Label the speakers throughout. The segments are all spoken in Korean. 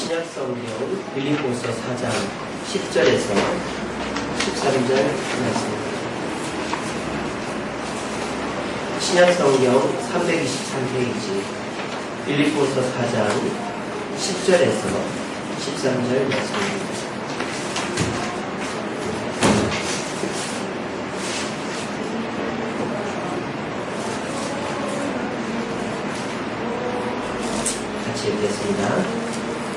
Speaker 1: 신약성경 빌립보서 4장 10절에서 13절 말씀입니다. 신약성경 323페이지 빌립보서 4장 10절에서 13절 말씀입니다. 같이 읽겠습니다.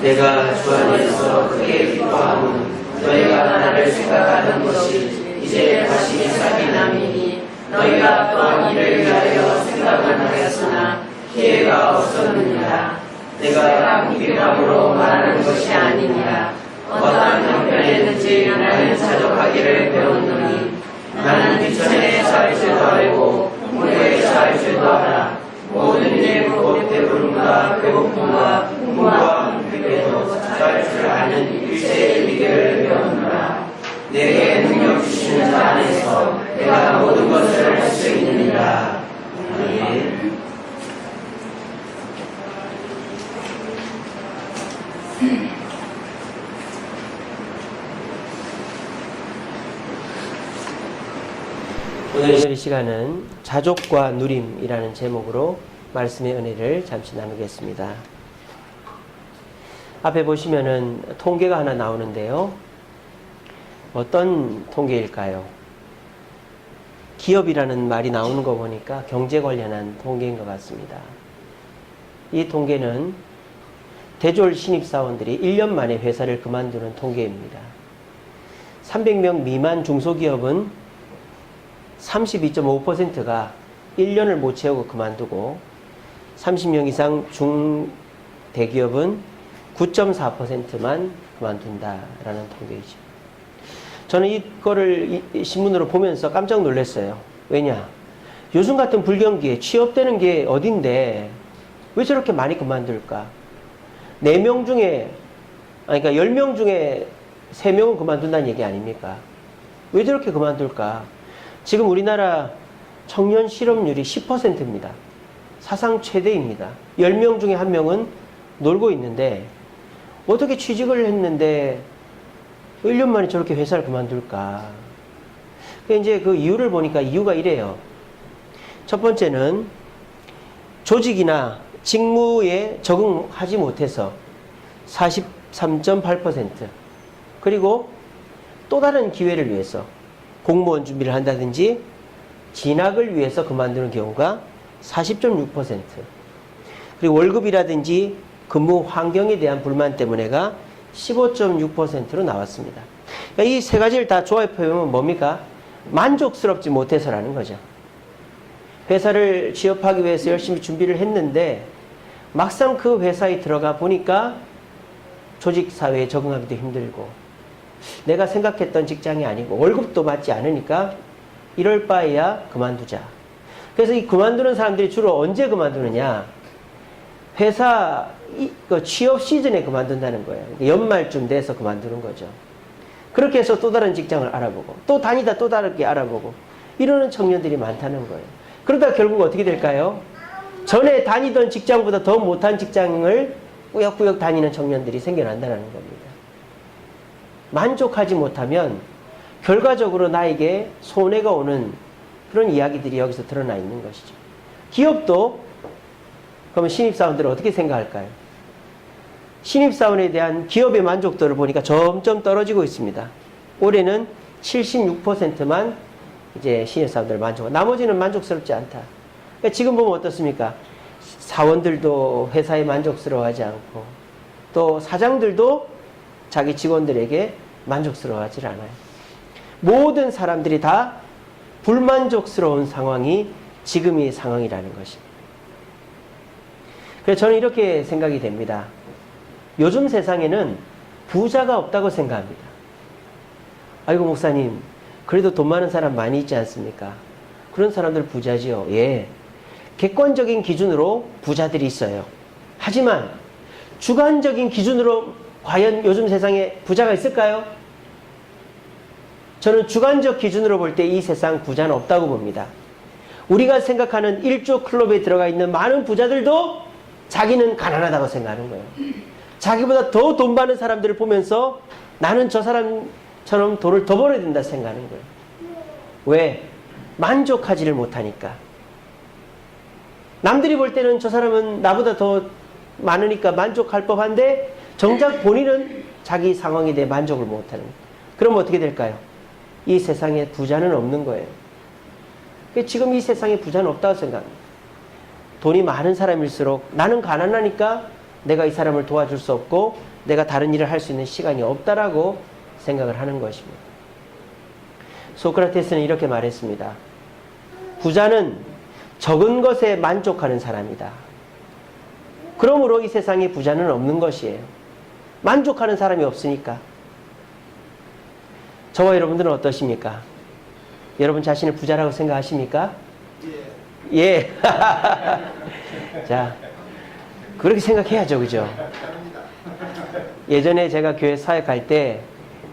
Speaker 1: 내가 주 안에서 크게 기뻐하고 너희가 나를 생각하는 것이 이제 다시 싹이 남이니 너희가 또한 이를 위하여 생각을 하였으나 기회가 없었느니라. 내가 비방으로 말하는 것이 아니니라. 어떠한 형편에든지 나는 자족하기를 배웠노니 나는 비천에 살 줄도 알고 공부에 살 줄도 알아. 모든 일 곧 배부름과 배고픔과 공부와 공부에도 살 줄 아는 일체의 비결을 배웠노라. 내게 능력 주시는 자 안에서 내가 모든 것을 할 수 있느니라. 아멘. 오늘 이 시간은 자족과 누림이라는 제목으로 말씀의 은혜를 잠시 나누겠습니다. 앞에 보시면은 통계가 하나 나오는데요. 어떤 통계일까요? 기업이라는 말이 나오는 거 보니까 경제 관련한 통계인 것 같습니다. 이 통계는 대졸 신입사원들이 1년 만에 회사를 그만두는 통계입니다. 300명 미만 중소기업은 32.5%가 1년을 못 채우고 그만두고 30명 이상 중대기업은 9.4%만 그만둔다라는 통계이죠. 저는 이거를 신문으로 보면서 깜짝 놀랐어요. 왜냐? 요즘 같은 불경기에 취업되는 게 어딘데 왜 저렇게 많이 그만둘까? 4명 중에, 그러니까 10명 중에 3명은 그만둔다는 얘기 아닙니까? 왜 저렇게 그만둘까? 지금 우리나라 청년 실업률이 10%입니다. 사상 최대입니다. 10명 중에 1명은 놀고 있는데 어떻게 취직을 했는데 1년 만에 저렇게 회사를 그만둘까? 이제 그 이유를 보니까 이유가 이래요. 첫 번째는 조직이나 직무에 적응하지 못해서 43.8%, 그리고 또 다른 기회를 위해서 공무원 준비를 한다든지 진학을 위해서 그만두는 경우가 40.6%, 그리고 월급이라든지 근무 환경에 대한 불만 때문에가 15.6%로 나왔습니다. 그러니까 이 세 가지를 다 조합해보면 뭡니까? 만족스럽지 못해서라는 거죠. 회사를 취업하기 위해서 열심히 준비를 했는데 막상 그 회사에 들어가 보니까 조직사회에 적응하기도 힘들고 내가 생각했던 직장이 아니고 월급도 받지 않으니까 이럴 바에야 그만두자. 그래서 이 그만두는 사람들이 주로 언제 그만두느냐? 회사 취업 시즌에 그만둔다는 거예요. 연말쯤 돼서 그만두는 거죠. 그렇게 해서 또 다른 직장을 알아보고 또 다니다 또 다르게 알아보고 이러는 청년들이 많다는 거예요. 그러다 결국 어떻게 될까요? 전에 다니던 직장보다 더 못한 직장을 꾸역꾸역 다니는 청년들이 생겨난다는 겁니다. 만족하지 못하면 결과적으로 나에게 손해가 오는 그런 이야기들이 여기서 드러나 있는 것이죠. 기업도 그러면 신입사원들은 어떻게 생각할까요? 신입사원에 대한 기업의 만족도를 보니까 점점 떨어지고 있습니다. 올해는 76%만 이제 신입사원들 만족하고 나머지는 만족스럽지 않다. 그러니까 지금 보면 어떻습니까? 사원들도 회사에 만족스러워하지 않고 또 사장들도 자기 직원들에게 만족스러워하지 않아요. 모든 사람들이 다 불만족스러운 상황이 지금의 상황이라는 것입니다. 그래서 저는 이렇게 생각이 됩니다. 요즘 세상에는 부자가 없다고 생각합니다. 아이고 목사님, 그래도 돈 많은 사람 많이 있지 않습니까? 그런 사람들 부자지요. 예, 객관적인 기준으로 부자들이 있어요. 하지만 주관적인 기준으로 과연 요즘 세상에 부자가 있을까요? 저는 주관적 기준으로 볼 때 이 세상 부자는 없다고 봅니다. 우리가 생각하는 1조 클럽에 들어가 있는 많은 부자들도 자기는 가난하다고 생각하는 거예요. 자기보다 더 돈 많은 사람들을 보면서 나는 저 사람처럼 돈을 더 벌어야 된다 생각하는 거예요. 왜? 만족하지를 못하니까. 남들이 볼 때는 저 사람은 나보다 더 많으니까 만족할 법한데 정작 본인은 자기 상황에 대해 만족을 못하는 거예요. 그럼 어떻게 될까요? 이 세상에 부자는 없는 거예요. 지금 이 세상에 부자는 없다고 생각합니다. 돈이 많은 사람일수록 나는 가난하니까 내가 이 사람을 도와줄 수 없고 내가 다른 일을 할 수 있는 시간이 없다라고 생각을 하는 것입니다. 소크라테스는 이렇게 말했습니다. 부자는 적은 것에 만족하는 사람이다. 그러므로 이 세상에 부자는 없는 것이에요. 만족하는 사람이 없으니까. 저와 여러분들은 어떠십니까? 여러분 자신을 부자라고 생각하십니까? 예. 자, 그렇게 생각해야죠, 그죠? 예전에 제가 교회 사역할 때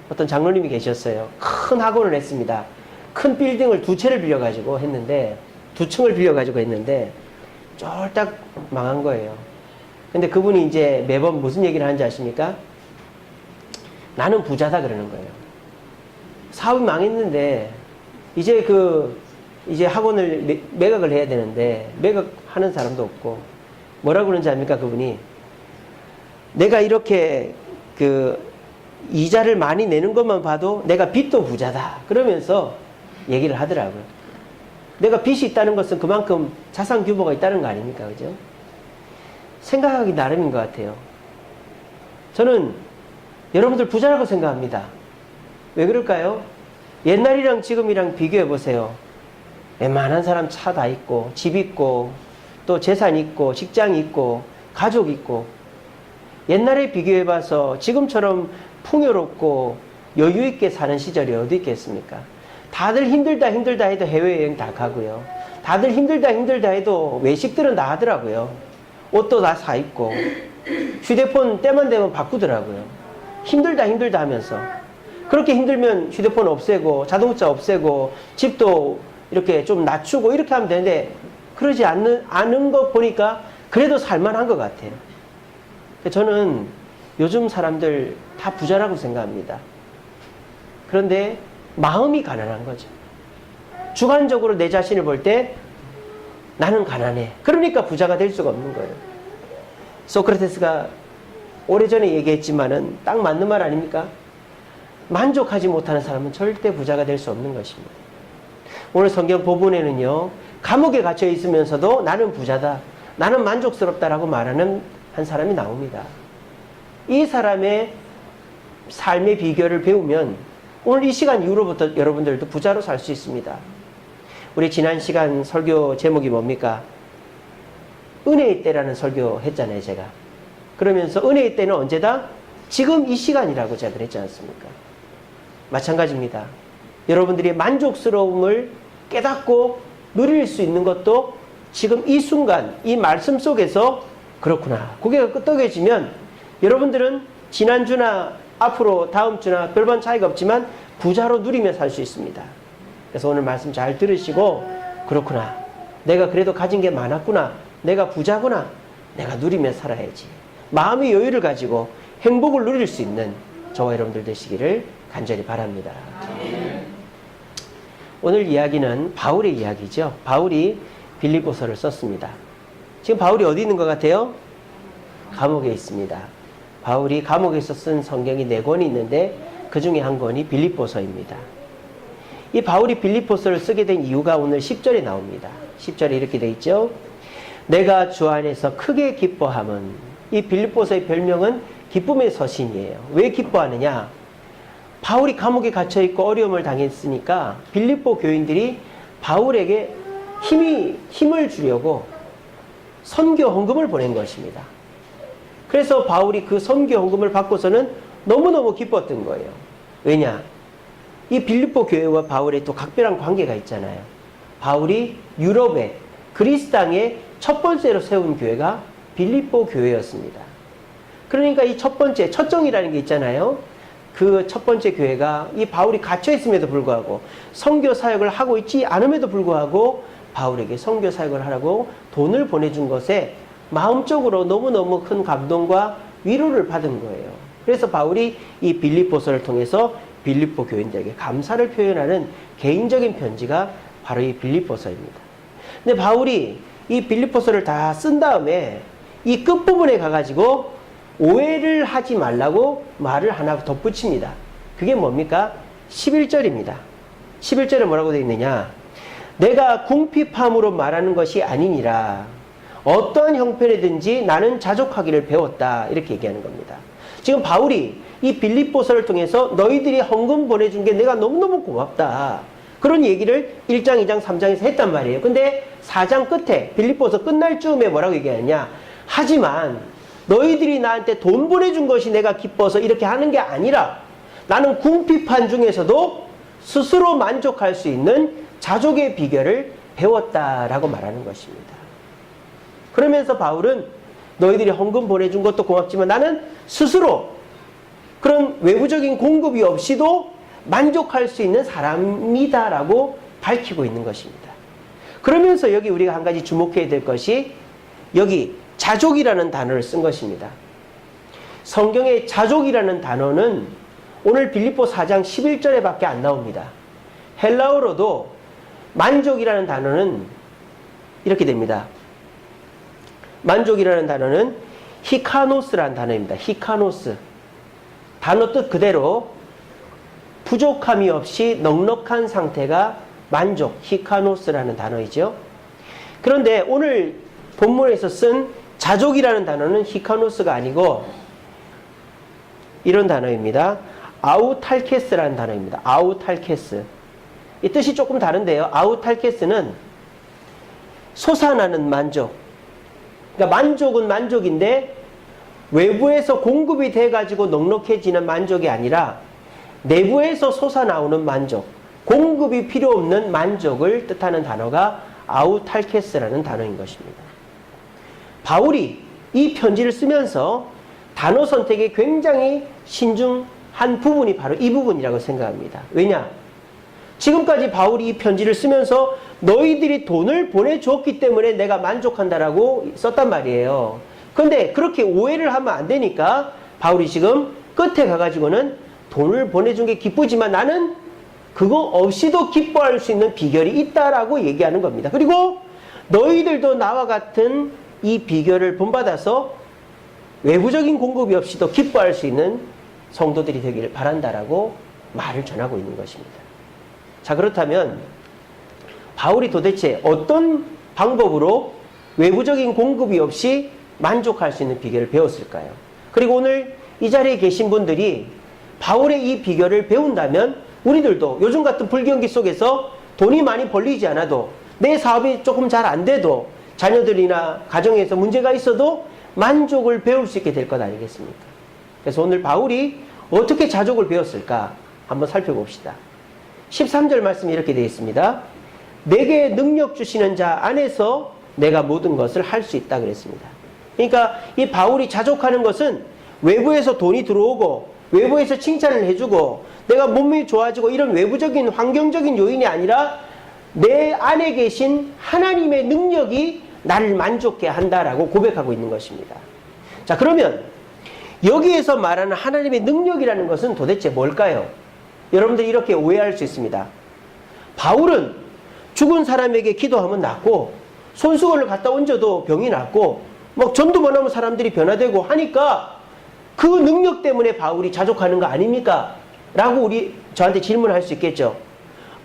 Speaker 1: 어떤 장로님이 계셨어요. 큰 학원을 했습니다. 큰 빌딩을 2채를 빌려가지고 했는데, 2층을 빌려가지고 했는데, 쫄딱 망한 거예요. 근데 그분이 이제 매번 무슨 얘기를 하는지 아십니까? 나는 부자다 그러는 거예요. 사업이 망했는데, 이제 학원을 매각을 해야 되는데, 매각하는 사람도 없고, 뭐라고 그러는지 압니까, 그분이? 내가 이렇게 이자를 많이 내는 것만 봐도 내가 빚도 부자다. 그러면서 얘기를 하더라고요. 내가 빚이 있다는 것은 그만큼 자산 규모가 있다는 거 아닙니까? 그죠? 생각하기 나름인 것 같아요. 저는 여러분들 부자라고 생각합니다. 왜 그럴까요? 옛날이랑 지금이랑 비교해 보세요. 웬만한 사람 차 다 있고, 집 있고, 또 재산 있고, 직장 있고, 가족 있고. 옛날에 비교해 봐서 지금처럼 풍요롭고 여유 있게 사는 시절이 어디 있겠습니까? 다들 힘들다 해도 해외여행 다 가고요. 다들 힘들다 해도 외식들은 다 하더라고요. 옷도 다 사 입고 휴대폰 때만 되면 바꾸더라고요. 힘들다 하면서. 그렇게 힘들면 휴대폰 없애고 자동차 없애고 집도 이렇게 좀 낮추고 이렇게 하면 되는데 그러지 않은 거 보니까 그래도 살만한 것 같아요. 저는 요즘 사람들 다 부자라고 생각합니다. 그런데 마음이 가난한 거죠. 주관적으로 내 자신을 볼 때 나는 가난해. 그러니까 부자가 될 수가 없는 거예요. 소크라테스가 오래전에 얘기했지만은 딱 맞는 말 아닙니까? 만족하지 못하는 사람은 절대 부자가 될 수 없는 것입니다. 오늘 성경 본문에는요, 감옥에 갇혀 있으면서도 나는 부자다, 나는 만족스럽다라고 말하는 한 사람이 나옵니다. 이 사람의 삶의 비결을 배우면 오늘 이 시간 이후로부터 여러분들도 부자로 살 수 있습니다. 우리 지난 시간 설교 제목이 뭡니까? 은혜의 때라는 설교 했잖아요, 제가. 그러면서 은혜의 때는 언제다? 지금 이 시간이라고 제가 그랬지 않습니까? 마찬가지입니다. 여러분들이 만족스러움을 깨닫고 누릴 수 있는 것도 지금 이 순간, 이 말씀 속에서 그렇구나. 고개가 끄덕여지면 여러분들은 지난주나 앞으로 다음 주나 별반 차이가 없지만 부자로 누리며 살 수 있습니다. 그래서 오늘 말씀 잘 들으시고 그렇구나. 내가 그래도 가진 게 많았구나. 내가 부자구나. 내가 누리며 살아야지. 마음의 여유를 가지고 행복을 누릴 수 있는 저와 여러분들 되시기를 간절히 바랍니다. 오늘 이야기는 바울의 이야기죠. 바울이 빌립보서를 썼습니다. 지금 바울이 어디 있는 것 같아요? 감옥에 있습니다. 바울이 감옥에서 쓴 성경이 4권이 있는데 그 중에 한 권이 빌립보서입니다. 이 바울이 빌립보서를 쓰게 된 이유가 오늘 10절에 나옵니다. 10절에 이렇게 되어 있죠. 내가 주 안에서 크게 기뻐함은, 이 빌립보서의 별명은 기쁨의 서신이에요. 왜 기뻐하느냐? 바울이 감옥에 갇혀있고 어려움을 당했으니까 빌립보 교인들이 바울에게 힘을 주려고 선교 헌금을 보낸 것입니다. 그래서 바울이 그 선교 헌금을 받고서는 너무너무 기뻤던 거예요. 왜냐? 이 빌립보 교회와 바울의 또 각별한 관계가 있잖아요. 바울이 유럽에 그리스 땅에 첫 번째로 세운 교회가 빌립보 교회였습니다. 그러니까 이 첫 번째, 첫정이라는 게 있잖아요. 그 첫 번째 교회가 이 바울이 갇혀 있음에도 불구하고 선교 사역을 하고 있지 않음에도 불구하고 바울에게 선교 사역을 하라고 돈을 보내준 것에 마음적으로 너무너무 큰 감동과 위로를 받은 거예요. 그래서 바울이 이 빌립보서를 통해서 빌립보 교인들에게 감사를 표현하는 개인적인 편지가 바로 이 빌립보서입니다. 근데 바울이 이 빌립보서를 다 쓴 다음에 이 끝부분에 가가지고 오해를 하지 말라고 말을 하나 덧붙입니다. 그게 뭡니까? 11절입니다. 11절에 뭐라고 되어 있느냐? 내가 궁핍함으로 말하는 것이 아니니라. 어떠한 형편이든지 나는 자족하기를 배웠다. 이렇게 얘기하는 겁니다. 지금 바울이 이 빌립보서를 통해서 너희들이 헌금 보내준 게 내가 너무너무 고맙다. 그런 얘기를 1장, 2장, 3장에서 했단 말이에요. 근데 4장 끝에 빌립보서 끝날 즈음에 뭐라고 얘기하느냐? 하지만 너희들이 나한테 돈 보내준 것이 내가 기뻐서 이렇게 하는 게 아니라 나는 궁핍한 중에서도 스스로 만족할 수 있는 자족의 비결을 배웠다라고 말하는 것입니다. 그러면서 바울은 너희들이 헌금 보내준 것도 고맙지만 나는 스스로 그런 외부적인 공급이 없이도 만족할 수 있는 사람이다라고 밝히고 있는 것입니다. 그러면서 여기 우리가 한 가지 주목해야 될 것이 여기 자족이라는 단어를 쓴 것입니다. 성경에 자족이라는 단어는 오늘 빌립보 4장 11절에 밖에 안 나옵니다. 헬라어로도 만족이라는 단어는 이렇게 됩니다. 만족이라는 단어는 히카노스라는 단어입니다. 히카노스. 단어 뜻 그대로 부족함이 없이 넉넉한 상태가 만족, 히카노스라는 단어이죠. 그런데 오늘 본문에서 쓴 자족이라는 단어는 히카노스가 아니고 이런 단어입니다. 아우탈케스라는 단어입니다. 아우탈케스. 이 뜻이 조금 다른데요. 아우탈케스는 솟아나는 만족. 그러니까 만족은 만족인데 외부에서 공급이 돼가지고 넉넉해지는 만족이 아니라 내부에서 솟아나오는 만족, 공급이 필요 없는 만족을 뜻하는 단어가 아우탈케스라는 단어인 것입니다. 바울이 이 편지를 쓰면서 단어 선택에 굉장히 신중한 부분이 바로 이 부분이라고 생각합니다. 왜냐? 지금까지 바울이 이 편지를 쓰면서 너희들이 돈을 보내주었기 때문에 내가 만족한다라고 썼단 말이에요. 그런데 그렇게 오해를 하면 안 되니까 바울이 지금 끝에 가가지고는 돈을 보내준 게 기쁘지만 나는 그거 없이도 기뻐할 수 있는 비결이 있다라고 얘기하는 겁니다. 그리고 너희들도 나와 같은 이 비결을 본받아서 외부적인 공급이 없이도 기뻐할 수 있는 성도들이 되기를 바란다라고 말을 전하고 있는 것입니다. 자, 그렇다면 바울이 도대체 어떤 방법으로 외부적인 공급이 없이 만족할 수 있는 비결을 배웠을까요? 그리고 오늘 이 자리에 계신 분들이 바울의 이 비결을 배운다면 우리들도 요즘 같은 불경기 속에서 돈이 많이 벌리지 않아도 내 사업이 조금 잘 안 돼도 자녀들이나 가정에서 문제가 있어도 만족을 배울 수 있게 될 것 아니겠습니까? 그래서 오늘 바울이 어떻게 자족을 배웠을까 한번 살펴봅시다. 13절 말씀이 이렇게 되어 있습니다. 내게 능력 주시는 자 안에서 내가 모든 것을 할 수 있다 그랬습니다. 그러니까 이 바울이 자족하는 것은 외부에서 돈이 들어오고 외부에서 칭찬을 해주고 내가 몸이 좋아지고 이런 외부적인 환경적인 요인이 아니라 내 안에 계신 하나님의 능력이 나를 만족해 한다라고 고백하고 있는 것입니다. 자, 그러면 여기에서 말하는 하나님의 능력이라는 것은 도대체 뭘까요? 여러분들이 이렇게 오해할 수 있습니다. 바울은 죽은 사람에게 기도하면 낫고 손수건을 갖다 얹어도 병이 낫고 막 전도만 하면 사람들이 변화되고 하니까 그 능력 때문에 바울이 자족하는 거 아닙니까? 라고 저한테 질문할 수 있겠죠.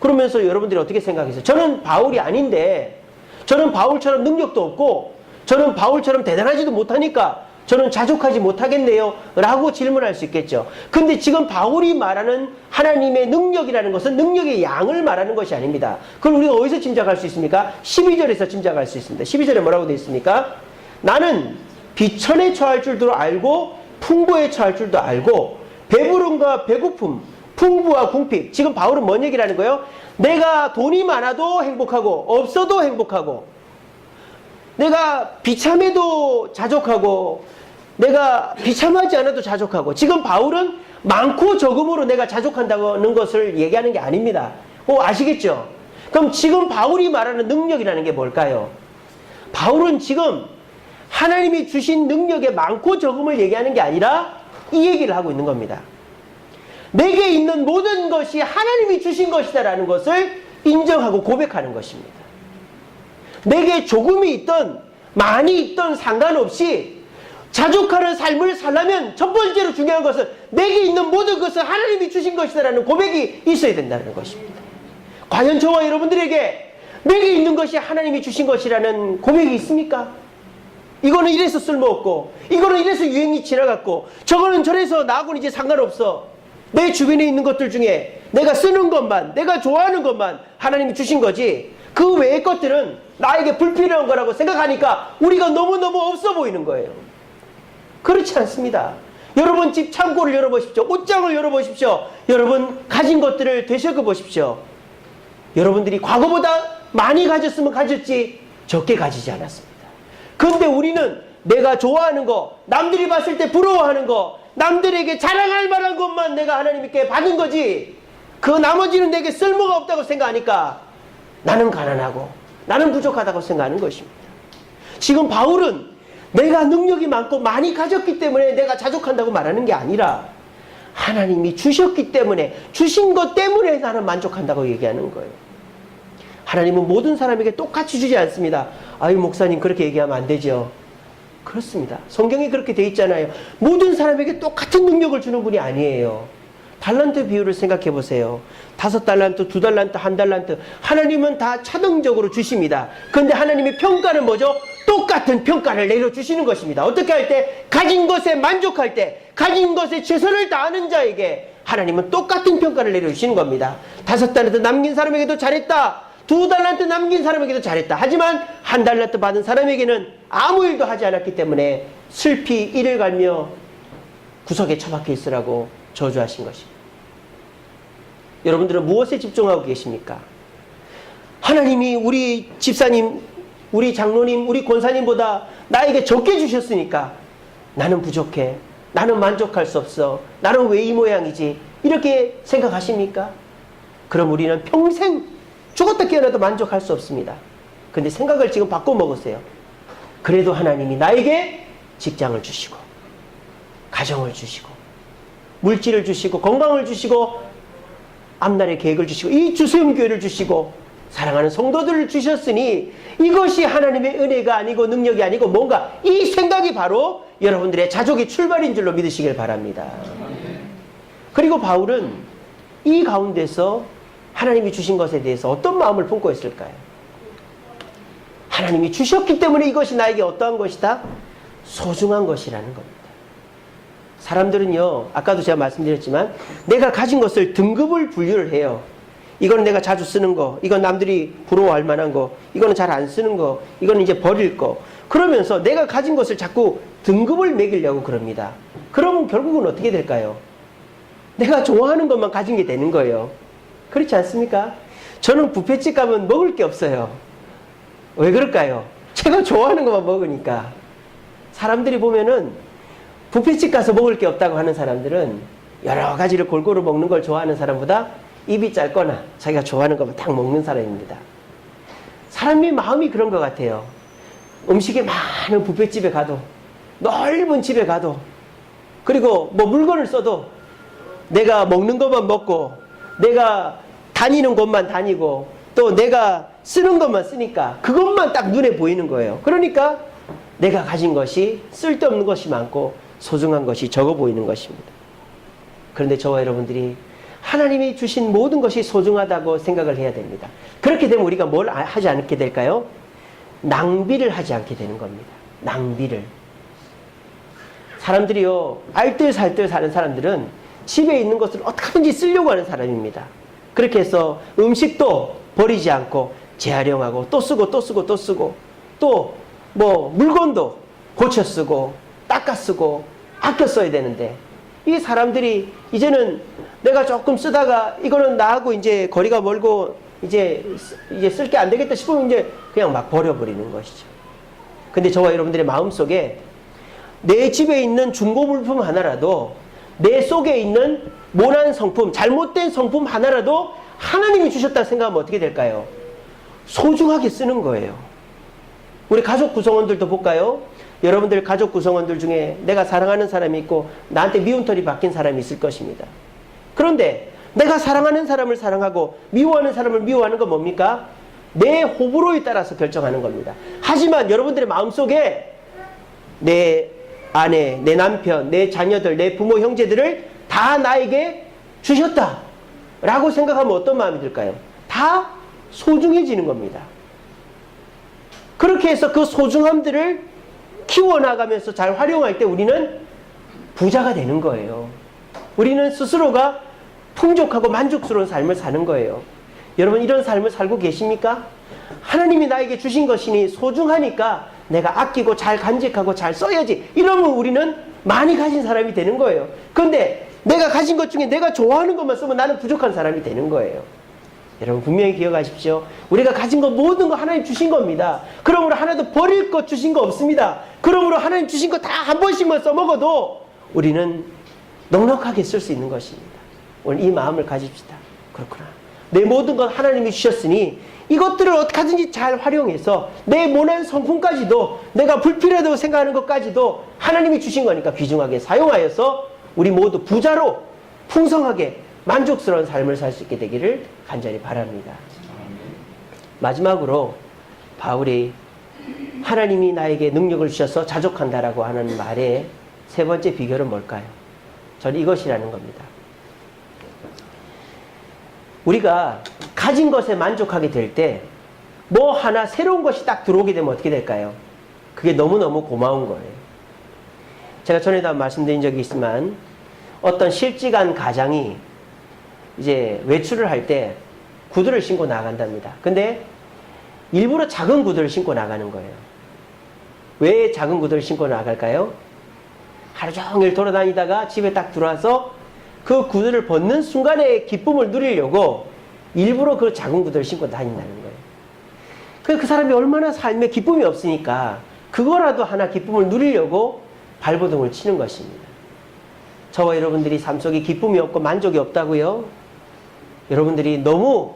Speaker 1: 그러면서 여러분들이 어떻게 생각하세요? 저는 바울이 아닌데 저는 바울처럼 능력도 없고 저는 바울처럼 대단하지도 못하니까 저는 자족하지 못하겠네요 라고 질문할 수 있겠죠. 근데 지금 바울이 말하는 하나님의 능력이라는 것은 능력의 양을 말하는 것이 아닙니다. 그걸 우리가 어디서 짐작할 수 있습니까? 12절에서 짐작할 수 있습니다. 12절에 뭐라고 되어 있습니까? 나는 비천에 처할 줄도 알고 풍부에 처할 줄도 알고 배부름과 배고픔, 풍부와 궁핍. 지금 바울은 뭔 얘기를 하는 거예요? 내가 돈이 많아도 행복하고 없어도 행복하고 내가 비참해도 자족하고 내가 비참하지 않아도 자족하고. 지금 바울은 많고 적음으로 내가 자족한다는 것을 얘기하는 게 아닙니다. 아시겠죠? 그럼 지금 바울이 말하는 능력이라는 게 뭘까요? 바울은 지금 하나님이 주신 능력의 많고 적음을 얘기하는 게 아니라 이 얘기를 하고 있는 겁니다. 내게 있는 모든 것이 하나님이 주신 것이다라는 것을 인정하고 고백하는 것입니다. 내게 조금이 있던 많이 있던 상관없이 자족하는 삶을 살려면 첫 번째로 중요한 것은 내게 있는 모든 것은 하나님이 주신 것이다라는 고백이 있어야 된다는 것입니다. 과연 저와 여러분들에게 내게 있는 것이 하나님이 주신 것이라는 고백이 있습니까? 이거는 이래서 쓸모없고 이거는 이래서 유행이 지나갔고 저거는 저래서 나하고는 이제 상관없어. 내 주변에 있는 것들 중에 내가 쓰는 것만, 내가 좋아하는 것만 하나님이 주신 거지 그 외의 것들은 나에게 불필요한 거라고 생각하니까 우리가 너무너무 없어 보이는 거예요. 그렇지 않습니다. 여러분 집 창고를 열어보십시오. 옷장을 열어보십시오. 여러분 가진 것들을 되새겨보십시오. 여러분들이 과거보다 많이 가졌으면 가졌지 적게 가지지 않았습니다. 그런데 우리는 내가 좋아하는 거, 남들이 봤을 때 부러워하는 거, 남들에게 자랑할 만한 것만 내가 하나님께 받은 거지 그 나머지는 내게 쓸모가 없다고 생각하니까 나는 가난하고 나는 부족하다고 생각하는 것입니다. 지금 바울은 내가 능력이 많고 많이 가졌기 때문에 내가 자족한다고 말하는 게 아니라 하나님이 주셨기 때문에 주신 것 때문에 나는 만족한다고 얘기하는 거예요. 하나님은 모든 사람에게 똑같이 주지 않습니다. 아유 목사님 그렇게 얘기하면 안 되죠. 그렇습니다. 성경에 그렇게 돼 있잖아요. 모든 사람에게 똑같은 능력을 주는 분이 아니에요. 달란트 비율을 생각해 보세요. 5달란트, 2달란트, 1달란트 하나님은 다 차등적으로 주십니다. 그런데 하나님의 평가는 뭐죠? 똑같은 평가를 내려주시는 것입니다. 어떻게 할 때? 가진 것에 만족할 때, 가진 것에 최선을 다하는 자에게 하나님은 똑같은 평가를 내려주시는 겁니다. 5달란트 남긴 사람에게도 잘했다. 2달란트 남긴 사람에게도 잘했다. 하지만 1달란트 받은 사람에게는 아무 일도 하지 않았기 때문에 슬피 이를 갈며 구석에 처박혀 있으라고 저주하신 것입니다. 여러분들은 무엇에 집중하고 계십니까? 하나님이 우리 집사님, 우리 장로님, 우리 권사님보다 나에게 적게 주셨으니까 나는 부족해. 나는 만족할 수 없어. 나는 왜 이 모양이지? 이렇게 생각하십니까? 그럼 우리는 평생 죽었다 깨어나도 만족할 수 없습니다. 근데 생각을 지금 바꿔 먹으세요. 그래도 하나님이 나에게 직장을 주시고 가정을 주시고 물질을 주시고 건강을 주시고 앞날의 계획을 주시고 이 주수염교회를 주시고 사랑하는 성도들을 주셨으니 이것이 하나님의 은혜가 아니고 능력이 아니고 뭔가 이 생각이 바로 여러분들의 자족의 출발인 줄로 믿으시길 바랍니다. 그리고 바울은 이 가운데서 하나님이 주신 것에 대해서 어떤 마음을 품고 있을까요? 하나님이 주셨기 때문에 이것이 나에게 어떠한 것이다? 소중한 것이라는 겁니다. 사람들은요, 아까도 제가 말씀드렸지만 내가 가진 것을 등급을 분류를 해요. 이거는 내가 자주 쓰는 거, 이건 남들이 부러워할 만한 거, 이거는 잘 안 쓰는 거, 이거는 이제 버릴 거. 그러면서 내가 가진 것을 자꾸 등급을 매기려고 그럽니다. 그러면 결국은 어떻게 될까요? 내가 좋아하는 것만 가진 게 되는 거예요. 그렇지 않습니까? 저는 뷔페집 가면 먹을 게 없어요. 왜 그럴까요? 제가 좋아하는 것만 먹으니까. 사람들이 보면은 뷔페집 가서 먹을 게 없다고 하는 사람들은 여러 가지를 골고루 먹는 걸 좋아하는 사람보다 입이 짧거나 자기가 좋아하는 것만 딱 먹는 사람입니다. 사람의 마음이 그런 것 같아요. 음식이 많은 뷔페집에 가도 넓은 집에 가도 그리고 뭐 물건을 써도 내가 먹는 것만 먹고 내가 다니는 곳만 다니고 또 내가 쓰는 것만 쓰니까 그것만 딱 눈에 보이는 거예요. 그러니까 내가 가진 것이 쓸데없는 것이 많고 소중한 것이 적어 보이는 것입니다. 그런데 저와 여러분들이 하나님이 주신 모든 것이 소중하다고 생각을 해야 됩니다. 그렇게 되면 우리가 뭘 하지 않게 될까요? 낭비를 하지 않게 되는 겁니다. 낭비를. 사람들이요, 알뜰살뜰 사는 사람들은 집에 있는 것을 어떻게든지 쓰려고 하는 사람입니다. 그렇게 해서 음식도 버리지 않고 재활용하고 또 쓰고 또 쓰고 또 쓰고 또 뭐 물건도 고쳐 쓰고 닦아 쓰고 아껴 써야 되는데 이 사람들이 이제는 내가 조금 쓰다가 이거는 나하고 이제 거리가 멀고 이제 쓸 게 안 되겠다 싶으면 이제 그냥 막 버려버리는 것이죠. 근데 저와 여러분들의 마음속에 내 집에 있는 중고 물품 하나라도 내 속에 있는 모난 성품, 잘못된 성품 하나라도 하나님이 주셨다 생각하면 어떻게 될까요? 소중하게 쓰는 거예요. 우리 가족 구성원들도 볼까요? 여러분들 가족 구성원들 중에 내가 사랑하는 사람이 있고 나한테 미운 털이 박힌 사람이 있을 것입니다. 그런데 내가 사랑하는 사람을 사랑하고 미워하는 사람을 미워하는 건 뭡니까? 내 호불호에 따라서 결정하는 겁니다. 하지만 여러분들의 마음속에 내 아내, 내 남편, 내 자녀들, 내 부모, 형제들을 다 나에게 주셨다 라고 생각하면 어떤 마음이 들까요? 다 소중해지는 겁니다. 그렇게 해서 그 소중함들을 키워나가면서 잘 활용할 때 우리는 부자가 되는 거예요. 우리는 스스로가 풍족하고 만족스러운 삶을 사는 거예요. 여러분 이런 삶을 살고 계십니까? 하나님이 나에게 주신 것이니 소중하니까 내가 아끼고 잘 간직하고 잘 써야지. 이러면 우리는 많이 가진 사람이 되는 거예요. 그런데 내가 가진 것 중에 내가 좋아하는 것만 쓰면 나는 부족한 사람이 되는 거예요. 여러분 분명히 기억하십시오. 우리가 가진 것 모든 거 하나님 주신 겁니다. 그러므로 하나도 버릴 것 주신 거 없습니다. 그러므로 하나님 주신 거 다 한 번씩만 써먹어도 우리는 넉넉하게 쓸 수 있는 것입니다. 오늘 이 마음을 가집시다. 그렇구나. 내 모든 것 하나님이 주셨으니 이것들을 어떻게든지 잘 활용해서 내 모난 성품까지도 내가 불필요하다고 생각하는 것까지도 하나님이 주신 거니까 귀중하게 사용하여서 우리 모두 부자로 풍성하게 만족스러운 삶을 살 수 있게 되기를 간절히 바랍니다. 마지막으로 바울이 하나님이 나에게 능력을 주셔서 자족한다라고 하는 말의 세 번째 비결은 뭘까요? 저는 이것이라는 겁니다. 우리가 가진 것에 만족하게 될 때 뭐 하나 새로운 것이 딱 들어오게 되면 어떻게 될까요? 그게 너무너무 고마운 거예요. 제가 전에도 말씀드린 적이 있지만 어떤 실직한 가장이 이제 외출을 할 때 구두를 신고 나간답니다. 근데 일부러 작은 구두를 신고 나가는 거예요. 왜 작은 구두를 신고 나갈까요? 하루 종일 돌아다니다가 집에 딱 들어와서 그 구두를 벗는 순간의 기쁨을 누리려고 일부러 그 작은 구두를 신고 다닌다는 거예요. 그 사람이 얼마나 삶에 기쁨이 없으니까 그거라도 하나 기쁨을 누리려고 발버둥을 치는 것입니다. 저와 여러분들이 삶 속에 기쁨이 없고 만족이 없다고요? 여러분들이 너무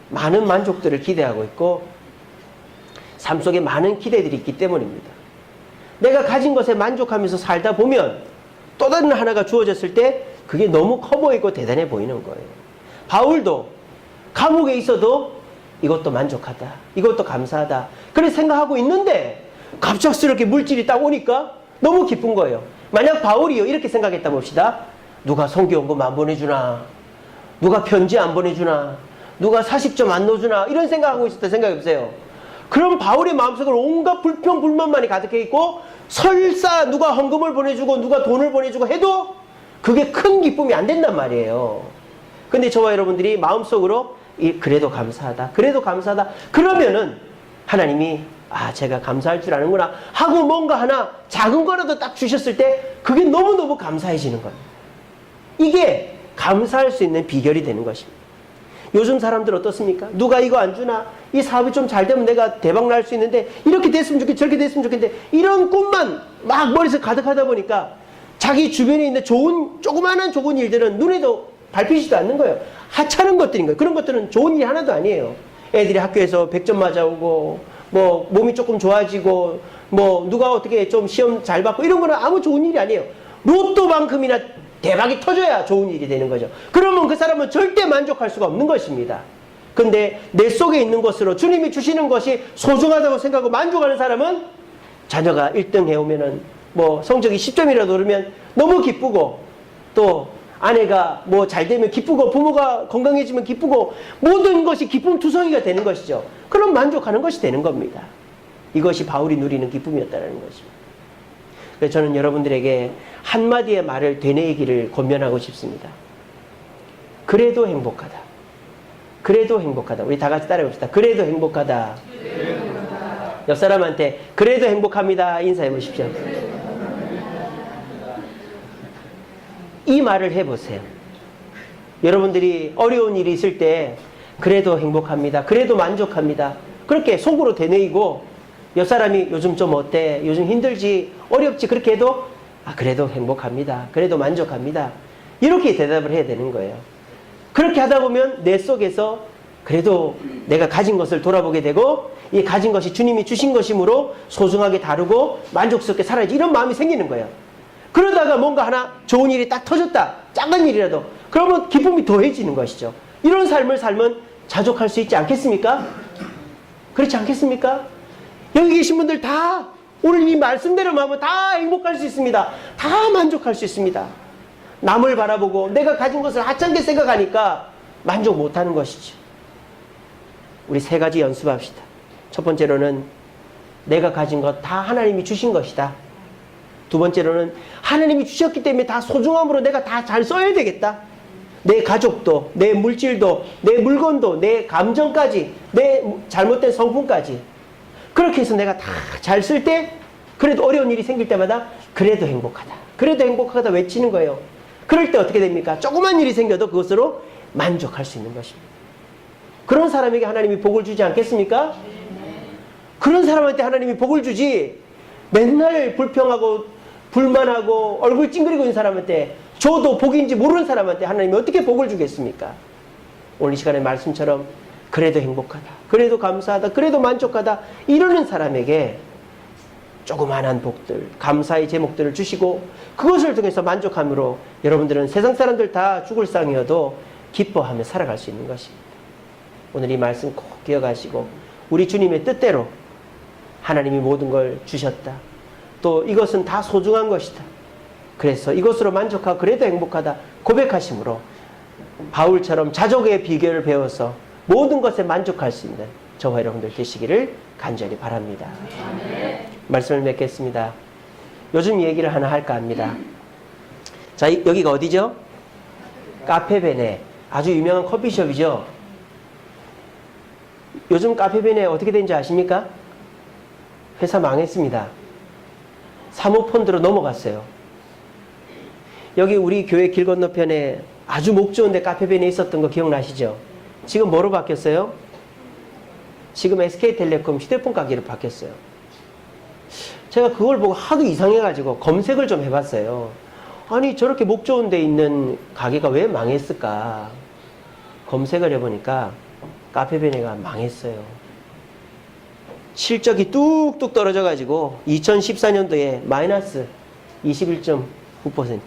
Speaker 1: 많은 만족들을 기대하고 있고 삶 속에 많은 기대들이 있기 때문입니다. 내가 가진 것에 만족하면서 살다 보면 또 다른 하나가 주어졌을 때 그게 너무 커 보이고 대단해 보이는 거예요. 바울도 감옥에 있어도 이것도 만족하다, 이것도 감사하다 그렇게 생각하고 있는데 갑작스럽게 물질이 딱 오니까 너무 기쁜 거예요. 만약 바울이요 이렇게 생각했다 봅시다. 누가 성경금 안 보내주나, 누가 편지 안 보내주나, 누가 사식점 안 넣어주나 이런 생각하고 있었다 생각해보세요. 그럼 바울의 마음속으로 온갖 불평 불만만이 가득해 있고 설사 누가 헌금을 보내주고 누가 돈을 보내주고 해도 그게 큰 기쁨이 안 된단 말이에요. 근데 저와 여러분들이 마음속으로 그래도 감사하다, 그래도 감사하다 그러면은 하나님이 제가 감사할 줄 아는구나 하고 뭔가 하나 작은 거라도 딱 주셨을 때 그게 너무너무 감사해지는 겁니다. 이게 감사할 수 있는 비결이 되는 것입니다. 요즘 사람들 어떻습니까? 누가 이거 안 주나? 이 사업이 좀 잘 되면 내가 대박 날 수 있는데 이렇게 됐으면 좋겠는데 저렇게 됐으면 좋겠는데 이런 꿈만 막 머릿속에 가득하다 보니까 자기 주변에 있는 조그마한 좋은 일들은 눈에도 밟히지도 않는 거예요. 하찮은 것들인 거예요. 그런 것들은 좋은 일이 하나도 아니에요. 애들이 학교에서 100점 맞아오고 뭐 몸이 조금 좋아지고 뭐 누가 어떻게 좀 시험 잘 받고 이런 거는 아무 좋은 일이 아니에요. 로또만큼이나 대박이 터져야 좋은 일이 되는 거죠. 그러면 그 사람은 절대 만족할 수가 없는 것입니다. 근데 내 속에 있는 것으로 주님이 주시는 것이 소중하다고 생각하고 만족하는 사람은 자녀가 1등 해오면은 뭐 성적이 10점이라도 오르면 너무 기쁘고 또 아내가 뭐 잘 되면 기쁘고 부모가 건강해지면 기쁘고 모든 것이 기쁨 투성이가 되는 것이죠. 그럼 만족하는 것이 되는 겁니다. 이것이 바울이 누리는 기쁨이었다는 것입니다. 그래서 저는 여러분들에게 한마디의 말을 되뇌이기를 권면하고 싶습니다. 그래도 행복하다. 그래도 행복하다. 우리 다 같이 따라해 봅시다. 그래도 행복하다. 옆 사람한테 그래도 행복합니다 인사해 보십시오. 이 말을 해보세요. 여러분들이 어려운 일이 있을 때 그래도 행복합니다, 그래도 만족합니다 그렇게 속으로 되뇌이고 옆 사람이 요즘 좀 어때? 요즘 힘들지? 어렵지? 그렇게 해도 그래도 행복합니다, 그래도 만족합니다 이렇게 대답을 해야 되는 거예요. 그렇게 하다 보면 내 속에서 그래도 내가 가진 것을 돌아보게 되고 이 가진 것이 주님이 주신 것이므로 소중하게 다루고 만족스럽게 살아야지 이런 마음이 생기는 거예요. 그러다가 뭔가 하나 좋은 일이 딱 터졌다. 작은 일이라도. 그러면 기쁨이 더해지는 것이죠. 이런 삶을 살면 자족할 수 있지 않겠습니까? 그렇지 않겠습니까? 여기 계신 분들 다 오늘 이 말씀대로만 하면 다 행복할 수 있습니다. 다 만족할 수 있습니다. 남을 바라보고 내가 가진 것을 하찮게 생각하니까 만족 못하는 것이죠. 우리 세 가지 연습합시다. 첫 번째로는 내가 가진 것 다 하나님이 주신 것이다. 두 번째로는 하나님이 주셨기 때문에 다 소중함으로 내가 다 잘 써야 되겠다. 내 가족도, 내 물질도, 내 물건도, 내 감정까지, 내 잘못된 성품까지. 그렇게 해서 내가 다 잘 쓸 때 그래도 어려운 일이 생길 때마다 그래도 행복하다. 그래도 행복하다 외치는 거예요. 그럴 때 어떻게 됩니까? 조그만 일이 생겨도 그것으로 만족할 수 있는 것입니다. 그런 사람에게 하나님이 복을 주지 않겠습니까? 그런 사람한테 하나님이 복을 주지 맨날 불평하고 불만하고 얼굴 찡그리고 있는 사람한테 줘도 복인지 모르는 사람한테 하나님이 어떻게 복을 주겠습니까? 오늘 이 시간의 말씀처럼 그래도 행복하다, 그래도 감사하다, 그래도 만족하다 이러는 사람에게 조그만한 복들, 감사의 제목들을 주시고 그것을 통해서 만족함으로 여러분들은 세상 사람들 다 죽을 상이어도 기뻐하며 살아갈 수 있는 것입니다. 오늘 이 말씀 꼭 기억하시고 우리 주님의 뜻대로 하나님이 모든 걸 주셨다. 또 이것은 다 소중한 것이다. 그래서 이것으로 만족하고 그래도 행복하다 고백하심으로 바울처럼 자족의 비결을 배워서 모든 것에 만족할 수 있는 저와 여러분들 되시기를 간절히 바랍니다. 말씀을 맺겠습니다. 요즘 얘기를 하나 할까 합니다. 자, 여기가 어디죠? 카페베네. 아주 유명한 커피숍이죠. 요즘 카페베네 어떻게 된지 아십니까? 회사 망했습니다. 사모펀드로 넘어갔어요. 여기 우리 교회 길 건너편에 아주 목 좋은데 카페베네 있었던 거 기억나시죠? 지금 뭐로 바뀌었어요? 지금 SK텔레콤 휴대폰 가게로 바뀌었어요. 제가 그걸 보고 하도 이상해가지고 검색을 좀 해봤어요. 아니 저렇게 목 좋은 데 있는 가게가 왜 망했을까? 검색을 해보니까 카페베네가 망했어요. 실적이 뚝뚝 떨어져가지고 2014년도에 마이너스 21.9%.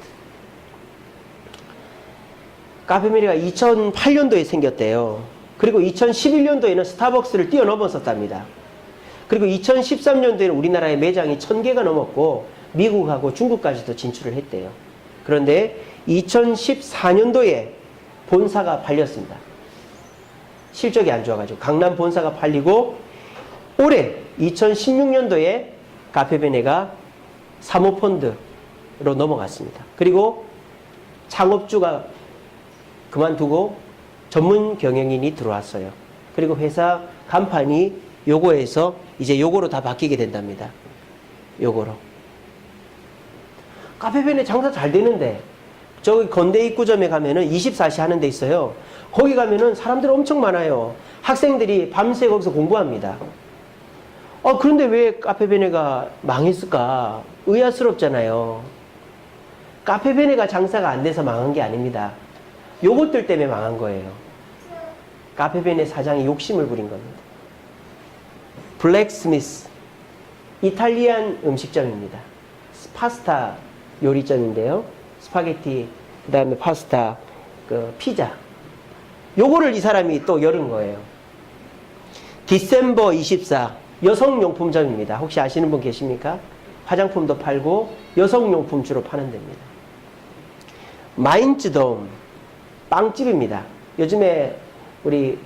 Speaker 1: 카페베네가 2008년도에 생겼대요. 그리고 2011년도에는 스타벅스를 뛰어넘었었답니다. 그리고 2013년도에는 우리나라의 매장이 1000개가 넘었고 미국하고 중국까지도 진출을 했대요. 그런데 2014년도에 본사가 팔렸습니다. 실적이 안 좋아가지고 강남 본사가 팔리고 올해 2016년도에 카페베네가 사모펀드로 넘어갔습니다. 그리고 창업주가 그만두고 전문 경영인이 들어왔어요. 그리고 회사 간판이 요거에서 이제 요거로 다 바뀌게 된답니다. 요거로. 카페베네 장사 잘 되는데 저기 건대 입구점에 가면은 24시 하는 데 있어요. 거기 가면은 사람들 엄청 많아요. 학생들이 밤새 거기서 공부합니다. 그런데 왜 카페베네가 망했을까? 의아스럽잖아요. 카페베네가 장사가 안 돼서 망한 게 아닙니다. 요것들 때문에 망한 거예요. 카페베네 사장이 욕심을 부린 겁니다. 블랙스미스, 이탈리안 음식점입니다. 파스타 요리점인데요. 스파게티, 그 다음에 파스타, 피자. 요거를 이 사람이 또 열은 거예요. 디셈버 24, 여성용품점입니다. 혹시 아시는 분 계십니까? 화장품도 팔고 여성용품 주로 파는 데입니다. 마인츠돔, 빵집입니다. 요즘에 우리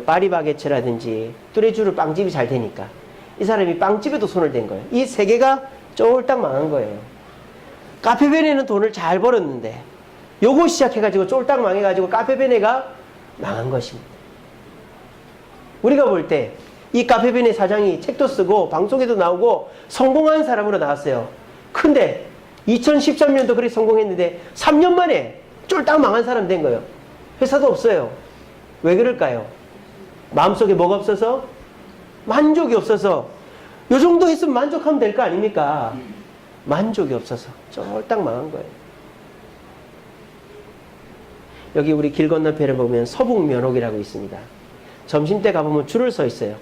Speaker 1: 파리바게츠라든지 뚜레쥬르 빵집이 잘 되니까 이 사람이 빵집에도 손을 댄 거예요. 이 세 개가 쫄딱 망한 거예요. 카페베네는 돈을 잘 벌었는데 요거 시작해가지고 쫄딱 망해가지고 카페베네가 망한 것입니다. 우리가 볼 때 이 카페베네 사장이 책도 쓰고 방송에도 나오고 성공한 사람으로 나왔어요. 근데 2013년도 그렇게 성공했는데 3년 만에 쫄딱 망한 사람 된 거예요. 회사도 없어요. 왜 그럴까요? 마음속에 뭐가 없어서? 만족이 없어서. 요 정도 했으면 만족하면 될 거 아닙니까? 만족이 없어서 쫄딱 망한 거예요. 여기 우리 길 건너편에 보면 서북면옥이라고 있습니다. 점심때 가보면 줄을 서 있어요.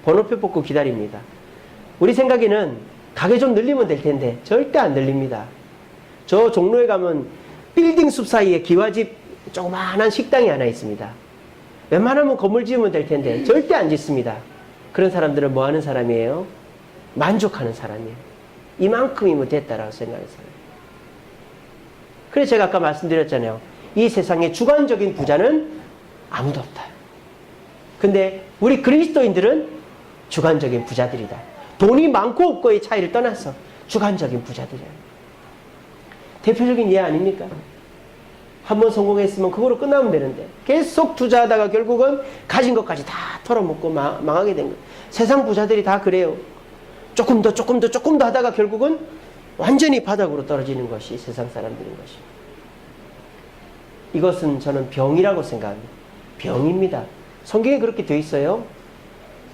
Speaker 1: 번호표 뽑고 기다립니다. 우리 생각에는 가게 좀 늘리면 될 텐데 절대 안 늘립니다. 저 종로에 가면 빌딩 숲 사이에 기와집 조그마한 식당이 하나 있습니다. 웬만하면 건물 지으면 될 텐데 절대 안 짓습니다. 그런 사람들은 뭐 하는 사람이에요? 만족하는 사람이에요. 이만큼이면 됐다라고 생각했어요. 그래서 제가 아까 말씀드렸잖아요. 이 세상에 주관적인 부자는 아무도 없다. 근데 우리 그리스도인들은 주관적인 부자들이다. 돈이 많고 없고의 차이를 떠나서 주관적인 부자들이에요. 대표적인 예 아닙니까? 한번 성공했으면 그거로 끝나면 되는데 계속 투자하다가 결국은 가진 것까지 다 털어먹고 망하게 된 거예요. 세상 부자들이 다 그래요. 조금 더 하다가 결국은 완전히 바닥으로 떨어지는 것이 세상 사람들인 것입니다. 이것은 저는 병이라고 생각합니다. 병입니다. 성경에 그렇게 되어 있어요.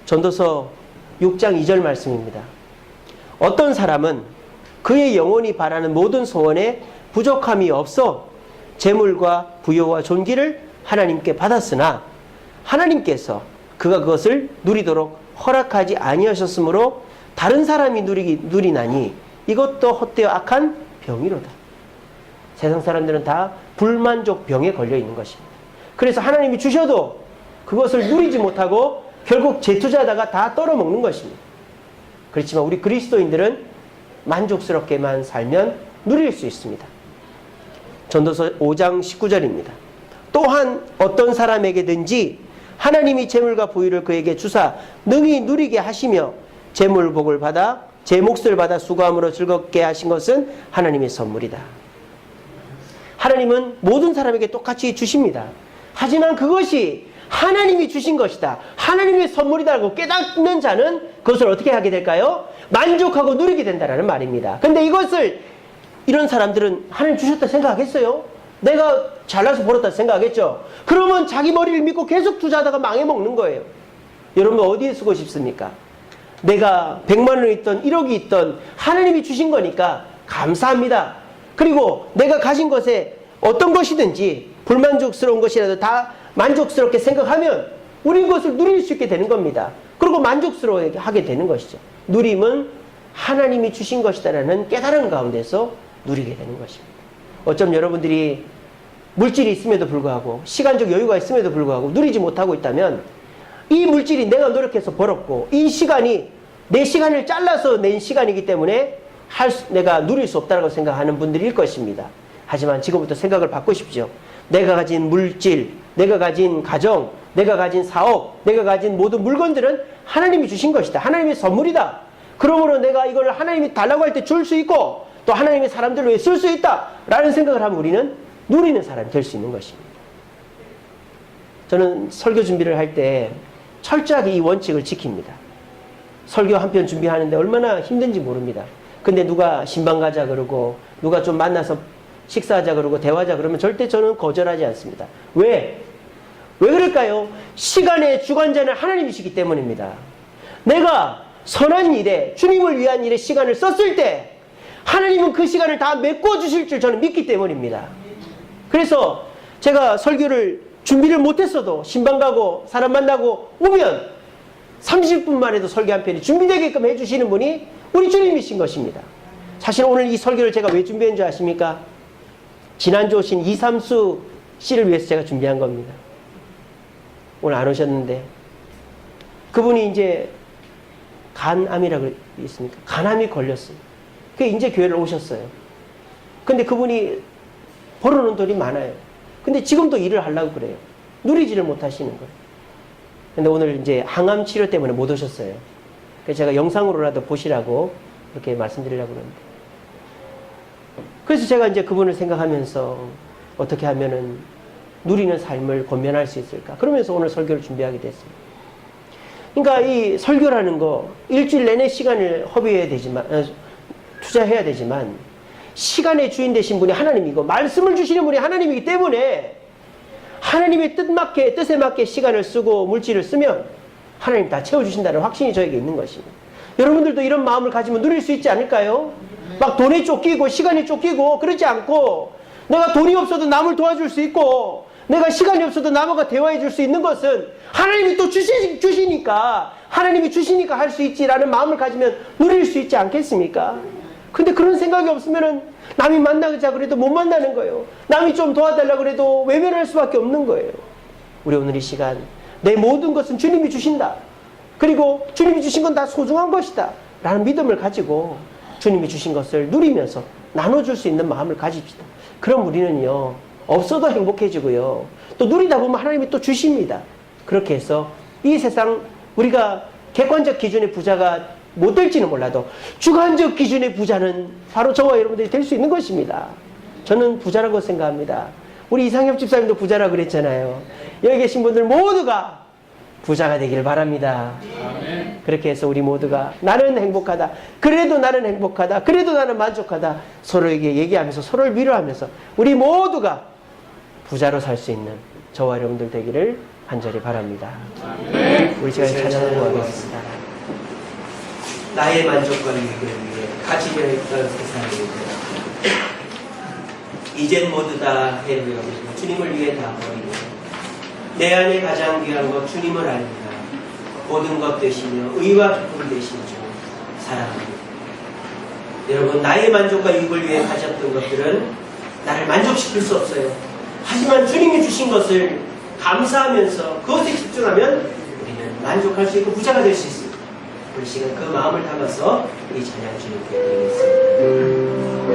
Speaker 1: 전도서 6장 2절 말씀입니다. 어떤 사람은 그의 영혼이 바라는 모든 소원에 부족함이 없어 재물과 부여와 존귀를 하나님께 받았으나 하나님께서 그가 그것을 누리도록 허락하지 아니하셨으므로 다른 사람이 누리나니 이것도 헛되어 악한 병이로다. 세상 사람들은 다 불만족 병에 걸려 있는 것입니다. 그래서 하나님이 주셔도 그것을 누리지 못하고 결국 재투자하다가 다 떨어먹는 것입니다. 그렇지만 우리 그리스도인들은 만족스럽게만 살면 누릴 수 있습니다. 전도서 5장 19절입니다. 또한 어떤 사람에게든지 하나님이 재물과 부유를 그에게 주사 능히 누리게 하시며 재물복을 받아 제 몫을 받아 수고함으로 즐겁게 하신 것은 하나님의 선물이다. 하나님은 모든 사람에게 똑같이 주십니다. 하지만 그것이 하나님이 주신 것이다, 하나님의 선물이다라고 깨닫는 자는 그것을 어떻게 하게 될까요? 만족하고 누리게 된다는 말입니다. 근데 이것을 이런 사람들은 하나님 주셨다 생각하겠어요? 내가 잘나서 벌었다 생각하겠죠? 그러면 자기 머리를 믿고 계속 투자하다가 망해먹는 거예요. 여러분 어디에 쓰고 싶습니까? 내가 100만 원이 있던 1억이 있던 하나님이 주신 거니까 감사합니다. 그리고 내가 가진 것에 어떤 것이든지 불만족스러운 것이라도 다 만족스럽게 생각하면 우리 그것을 누릴 수 있게 되는 겁니다. 그리고 만족스러워하게 되는 것이죠. 누림은 하나님이 주신 것이다라는 깨달음 가운데서 누리게 되는 것입니다. 어쩜 여러분들이 물질이 있음에도 불구하고 시간적 여유가 있음에도 불구하고 누리지 못하고 있다면 이 물질이 내가 노력해서 벌었고 이 시간이 내 시간을 잘라서 낸 시간이기 때문에 내가 누릴 수 없다고 생각하는 분들일 것입니다. 하지만 지금부터 생각을 바꾸십시오. 내가 가진 물질, 내가 가진 가정, 내가 가진 사업, 내가 가진 모든 물건들은 하나님이 주신 것이다. 하나님의 선물이다. 그러므로 내가 이걸 하나님이 달라고 할 때 줄 수 있고 또 하나님의 사람들을 위해 쓸 수 있다 라는 생각을 하면 우리는 누리는 사람이 될 수 있는 것입니다. 저는 설교 준비를 할 때 철저하게 이 원칙을 지킵니다. 설교 한 편 준비하는데 얼마나 힘든지 모릅니다. 근데 누가 신방 가자 그러고 누가 좀 만나서 식사하자 그러고 대화하자 그러면 절대 저는 거절하지 않습니다. 왜 그럴까요? 시간의 주관자는 하나님이시기 때문입니다. 내가 선한 일에 주님을 위한 일에 시간을 썼을 때 하나님은 그 시간을 다 메꿔주실 줄 저는 믿기 때문입니다. 그래서 제가 설교를 준비를 못했어도 신방 가고 사람 만나고 오면 30분만 해도 설교 한 편이 준비되게끔 해주시는 분이 우리 주님이신 것입니다. 사실 오늘 이 설교를 제가 왜 준비한 줄 아십니까? 지난주 오신 이삼수 씨를 위해서 제가 준비한 겁니다. 오늘 안 오셨는데 그분이 이제 간암이라고 있습니까? 간암이 걸렸어요. 그게 이제 교회를 오셨어요. 근데 그분이 벌어놓은 돈이 많아요. 근데 지금도 일을 하려고 그래요. 누리지를 못하시는 거예요. 근데 오늘 이제 항암 치료 때문에 못 오셨어요. 그래서 제가 영상으로라도 보시라고 그렇게 말씀드리려고 그러는데. 그래서 제가 이제 그분을 생각하면서 어떻게 하면은 누리는 삶을 권면할 수 있을까? 그러면서 오늘 설교를 준비하게 됐습니다. 그러니까 이 설교라는 거 일주일 내내 시간을 허비해야 되지만, 투자해야 되지만 시간의 주인 되신 분이 하나님이고 말씀을 주시는 분이 하나님이기 때문에 하나님의 뜻에 맞게 시간을 쓰고 물질을 쓰면 하나님 다 채워주신다는 확신이 저에게 있는 것입니다. 여러분들도 이런 마음을 가지면 누릴 수 있지 않을까요? 막 돈에 쫓기고 시간에 쫓기고 그렇지 않고 내가 돈이 없어도 남을 도와줄 수 있고 내가 시간이 없어도 남과 대화해 줄 수 있는 것은 하나님이 또 주시니까 하나님이 주시니까 할 수 있지라는 마음을 가지면 누릴 수 있지 않겠습니까? 근데 그런 생각이 없으면은 남이 만나자 그래도 못 만나는 거예요. 남이 좀 도와달라 그래도 외면할 수밖에 없는 거예요. 우리 오늘 이 시간 내 모든 것은 주님이 주신다. 그리고 주님이 주신 건 다 소중한 것이다 라는 믿음을 가지고 주님이 주신 것을 누리면서 나눠줄 수 있는 마음을 가집시다. 그럼 우리는요 없어도 행복해지고요 또 누리다 보면 하나님이 또 주십니다. 그렇게 해서 이 세상 우리가 객관적 기준의 부자가 못 될지는 몰라도 주관적 기준의 부자는 바로 저와 여러분들이 될 수 있는 것입니다. 저는 부자라고 생각합니다. 우리 이상엽 집사님도 부자라고 그랬잖아요. 여기 계신 분들 모두가 부자가 되기를 바랍니다. 아멘. 그렇게 해서 우리 모두가 나는 행복하다, 그래도 나는 행복하다, 그래도 나는 만족하다 서로에게 얘기하면서 서로를 위로하면서 우리 모두가 부자로 살 수 있는 저와 여러분들 되기를 간절히 바랍니다. 아멘. 우리 시간에 찬양하고 하겠습니다. 나의 만족과 유익을 위해 가지려 했던 세상입니다. 이젠 모두 다 해로여기고 주님을 위해 다 버리고 내 안에 가장 귀한 것 주님을 알리라. 모든 것 되시며 의와 기쁨 되신 주 사랑합니다. 여러분 나의 만족과 유익을 위해 가졌던 것들은 나를 만족시킬 수 없어요. 하지만 주님이 주신 것을 감사하면서 그것에 집중하면 우리는 만족할 수 있고 부자가 될 수 있습니다. 우리 시간 그 마음을 담아서 이 찬양 주님께 드리겠습니다.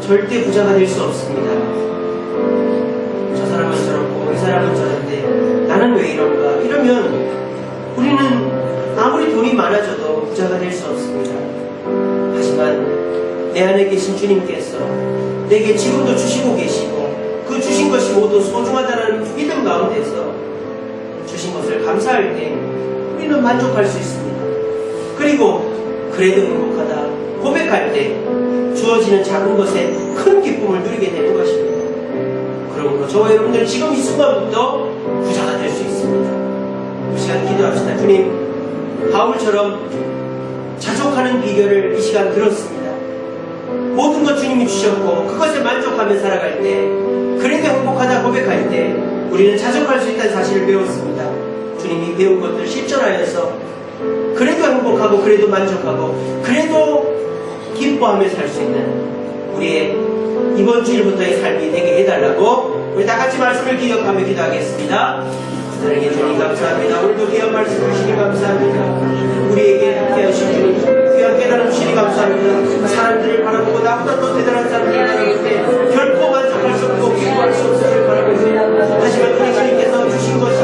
Speaker 1: 절대 부자가 될 수 없습니다. 저 사람은 저렇고 이 사람은 저런데 나는 왜 이런가? 이러면 우리는 아무리 돈이 많아져도 부자가 될 수 없습니다. 하지만 내 안에 계신 주님께서 내게 지금도 주시고 계시고 그 주신 것이 모두 소중하다는 믿음 가운데서 주신 것을 감사할 때 우리는 만족할 수 있습니다. 그리고 그래도 행복하다 고백할 때 주 주어지는 작은 것에 큰 기쁨을 누리게 되는 것입니다. 그러므로 저와 여러분들은 지금 이 순간부터 부자가 될 수 있습니다. 이 시간 기도합시다. 주님, 바울처럼 자족하는 비결을 이 시간 들었습니다. 모든 것 주님이 주셨고 그것에 만족하며 살아갈 때, 그래도 행복하다 고백할 때 우리는 자족할 수 있다는 사실을 배웠습니다. 주님이 배운 것들을 실천하여서 그래도 행복하고 그래도 만족하고 그래도 기뻐하며 살 수 있는 우리의 이번 주일부터의 삶이 되게 해달라고 우리 다 같이 말씀을 기억하며 기도하겠습니다. 사랑해 주님 감사합니다. 오늘도 귀한 말씀 주시니 감사합니다. 우리에게 함께하신 주님 귀한 깨달음 주시니 감사합니다. 사람들을 바라보고 나보다 더 대단한 사람들을 바라볼 때 결코 만족할 수 없고 기뻐할 수 없음을 바라고 있습니다. 하지만 우리 주님께서 주신 것이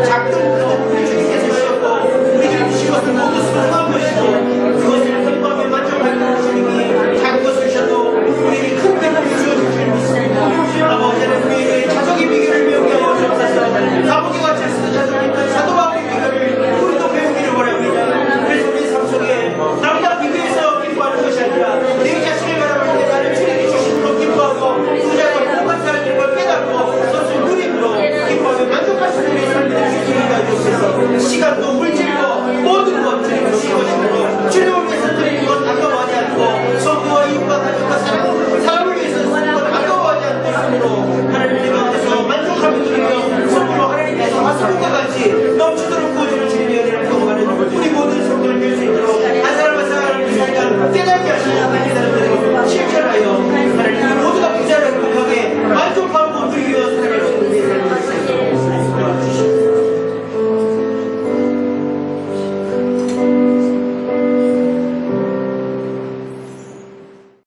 Speaker 1: 작든 크든 우리 주님께서 주셨고 우리가 주신 것은 모두 소중한 것이고 그것을 기뻐하며 만족할 주님이 작은 것을 주셔도 우리에게 큰 배움을 주어줄 줄 믿습니다. 아버지는 우리에게 자족의 비결을 배우게 하여 주옵소서. 가복이와 제스도 자족했던 사도바울의 비결을 우리도 배우기를 원합니다. 그래서 우리 삶 속에 남과 비교해서 기뻐하는 것이 아니라 내 자신을 바라볼 때 나를 주님이 주심으로 기뻐하고 부자고 행복한 사람인 걸 깨닫고 스스로 누림으로 기뻐하며 만족할 수 있는 삶을 할 수 있게 하여 주옵소서. 시간도 물질